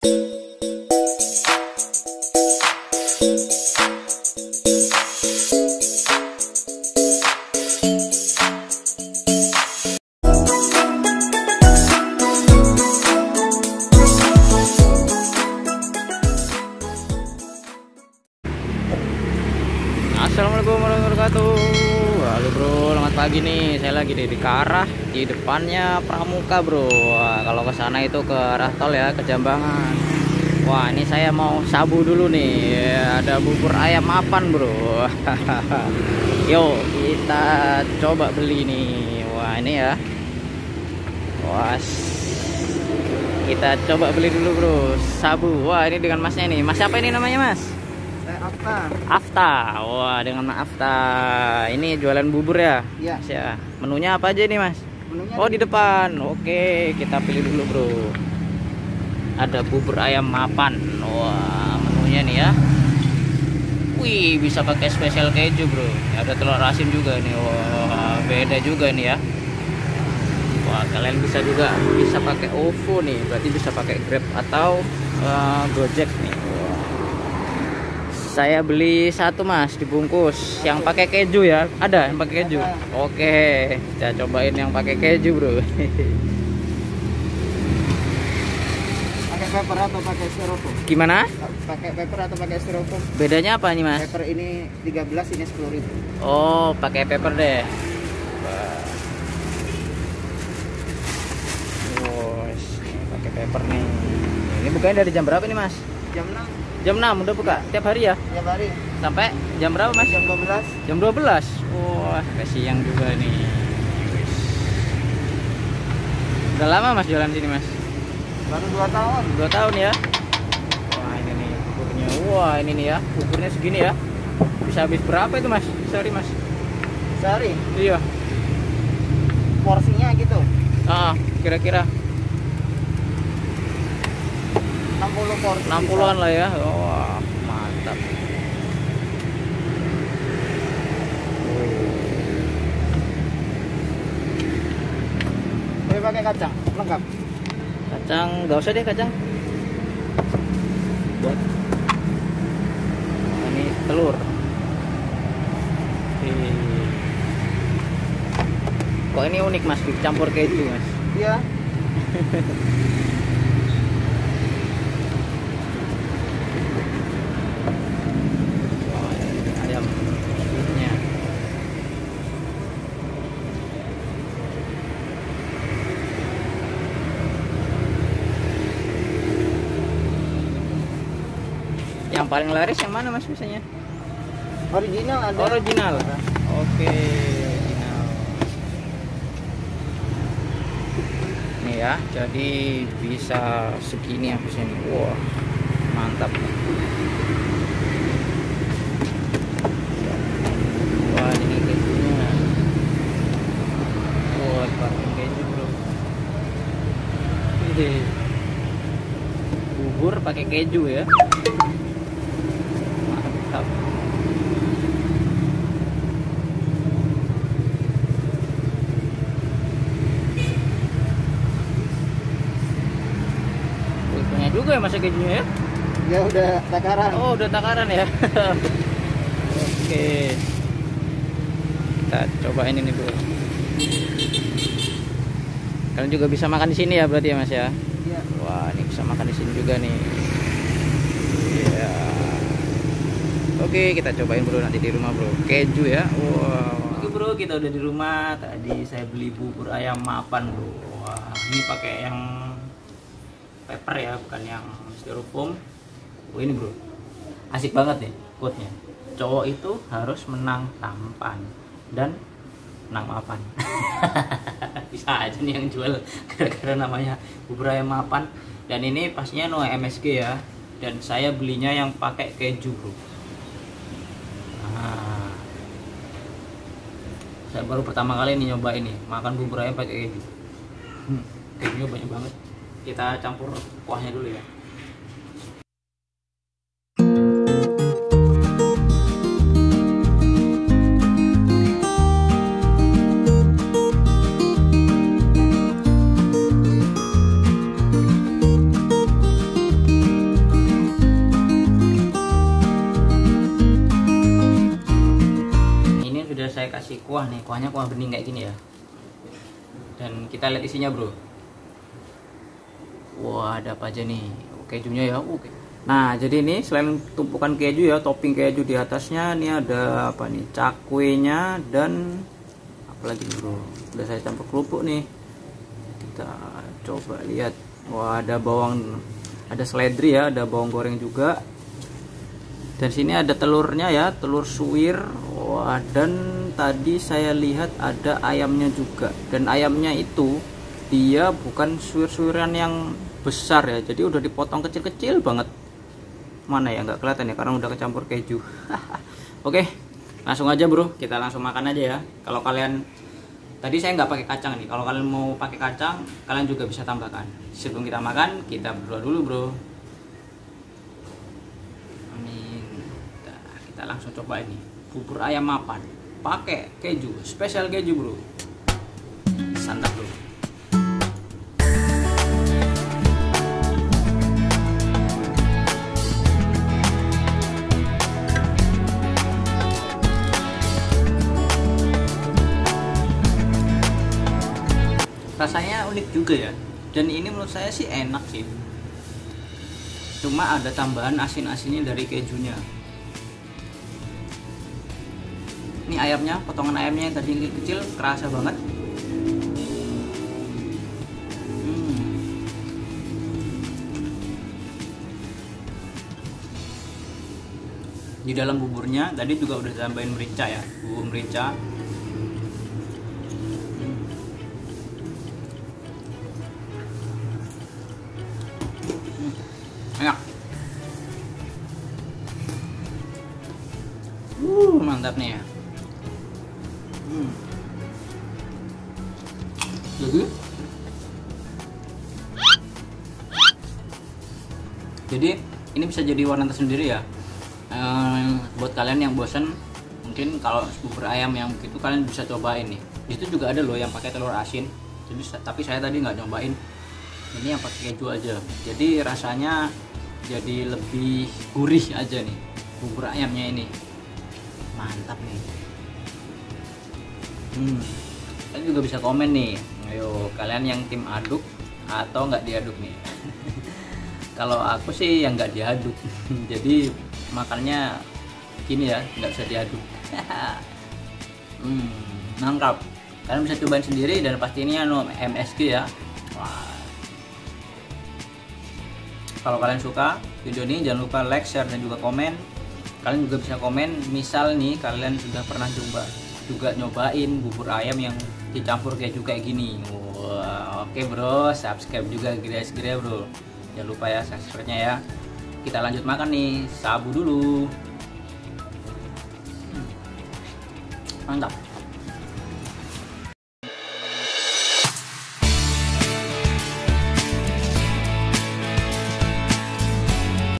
Assalamualaikum warahmatullahi wabarakatuh. Halo bro, selamat pagi nih. Saya lagi di Karah, di depannya Pramuka bro. Wah, kalau ke sana itu ke arah tol ya, ke Jambangan. Wah, ini saya mau sabu dulu nih. Ada bubur ayam mapan bro. Yuk kita coba beli nih. Wah ini ya. Wah, kita coba beli dulu bro. Sabu. Wah ini dengan masnya nih. Mas siapa ini namanya mas? Afta. Afta. Wah, dengan Mas Afta. Ini jualan bubur ya? Iya. Mas ya. Menunya apa aja nih, Mas? Menunya oh, di depan. Oke, kita pilih dulu, Bro. Ada bubur ayam mapan. Wah, menunya nih ya. Wih, bisa pakai spesial keju, Bro. Ada telur asin juga nih. Wah, beda juga nih ya. Wah, kalian bisa juga pakai OVO nih. Berarti bisa pakai Grab atau Gojek nih. Saya beli satu mas dibungkus yang pakai keju ya. Ada yang pakai keju? Oke, kita cobain yang pakai keju bro. Pakai pepper atau pakai styrofoam? Gimana? Pakai pepper atau pakai styrofoam? Bedanya apa nih mas? Pepper ini 13, ini 10.000. Oh, pakai pepper deh. Wow, pakai pepper nih. Ini bukanya dari jam berapa nih mas? Jam 6. Jam 6 udah buka tiap hari ya? Tiap hari. Sampai jam berapa mas? Jam 12. Jam 12. Wah, sampai siang juga nih. Udah lama mas jualan sini mas? Baru 2 tahun. 2 tahun ya. Wah ini nih buburnya. Wah ini nih ya, buburnya segini ya. Bisa habis berapa itu mas? Sehari mas? Sehari? Iya. Porsinya gitu? Kira-kira 60 porsi. 60-an lah ya. Wah mantap. Boleh pakai kacang? Lengkap? Kacang, gak usah deh kacang. Buat ini telur. Kok ini unik mas, dicampur keju mas? Iya. Ayam nya. Yang paling laris yang mana mas biasanya? Original ada. Original. Oke, original. Nih ya, jadi bisa segini habisnya nih. Wah, mantap. Wah, ini kejunya. Wah, pakai keju bro. Ini bubur pakai keju ya. Mantap. Punya juga ya masa kejunya ya? Ya udah takaran. Oh, udah takaran ya. Oke. Kita cobain ini bro. Kalian juga bisa makan di sini ya berarti ya mas ya? Iya. Wah, ini bisa makan di sini juga nih. Iya. Oke, kita cobain bro nanti di rumah bro. Keju ya. Wow. Oke bro, kita udah di rumah. Tadi saya beli bubur ayam mapan bro. Wah, ini pakai yang pepper ya, bukan yang styrofoam. Oh ini bro, asik banget nih quote-nya. Cowok itu harus menang tampan dan menang mapan. Bisa aja nih yang jual gara-gara namanya bubur ayam mapan. Dan ini pastinya no MSG ya. Dan saya belinya yang pakai keju bro. Nah, saya baru pertama kali ini nyoba ini makan bubur ayam pakai keju. Kejunya banyak banget. Kita campur kuahnya dulu ya. kasih kuah nih, kuahnya kuah bening kayak gini ya. Dan kita lihat isinya bro. Wah, ada apa aja nih? Kejunya ya, oke. Nah, jadi ini selain tumpukan keju ya, topping keju di atasnya, ini ada apa nih? Cakwenya dan apalagi bro? Udah saya campur kerupuk nih. Kita coba lihat. Wah, ada bawang, ada seledri ya, ada bawang goreng juga. Dan sini ada telurnya ya, telur suwir. Wah, dan tadi saya lihat ada ayamnya juga. Dan ayamnya itu dia bukan suwir-suwiran yang besar ya, jadi udah dipotong kecil-kecil banget. Mana ya, nggak kelihatan ya karena udah kecampur keju. Oke, langsung aja bro, kita langsung makan aja ya. Kalau kalian, tadi saya nggak pakai kacang nih, kalau kalian mau pakai kacang kalian juga bisa tambahkan. Sebelum kita makan, kita berdoa dulu bro. Amin. Nah, kita langsung coba ini bubur ayam mapan pakai keju, spesial keju bro. Santap bro. Rasanya unik juga ya, dan ini menurut saya sih enak sih, cuma ada tambahan asin-asinnya dari kejunya. Ini ayamnya, potongan ayamnya yang tadi kecil kerasa banget. Di dalam buburnya tadi juga udah tambahin merica ya, bubuk merica. Enak. Mantap nih ya. Jadi ini bisa jadi warna tersendiri ya. Buat kalian yang bosan, mungkin kalau bubur ayam yang begitu kalian bisa cobain nih. Itu juga ada loh yang pakai telur asin. Jadi tapi saya tadi nggak nyobain. Ini yang pakai keju aja. Jadi rasanya jadi lebih gurih aja nih bubur ayamnya ini. Mantap nih. Kalian juga bisa komen nih, ayo kalian yang tim aduk atau nggak diaduk nih. Kalau aku sih yang nggak diaduk. Jadi makannya gini ya, nggak bisa diaduk. Mantap. Kalian bisa cobain sendiri dan pasti ini MSG ya. Wah. Kalau kalian suka video ini, jangan lupa like, share, dan juga komen. Kalian juga bisa komen, misal nih kalian sudah pernah juga nyobain bubur ayam yang dicampur keju kayak gini. Wah, oke bro, subscribe juga guys bro. Jangan lupa ya subscribe-nya ya. Kita lanjut makan nih, sabu dulu. Mantap.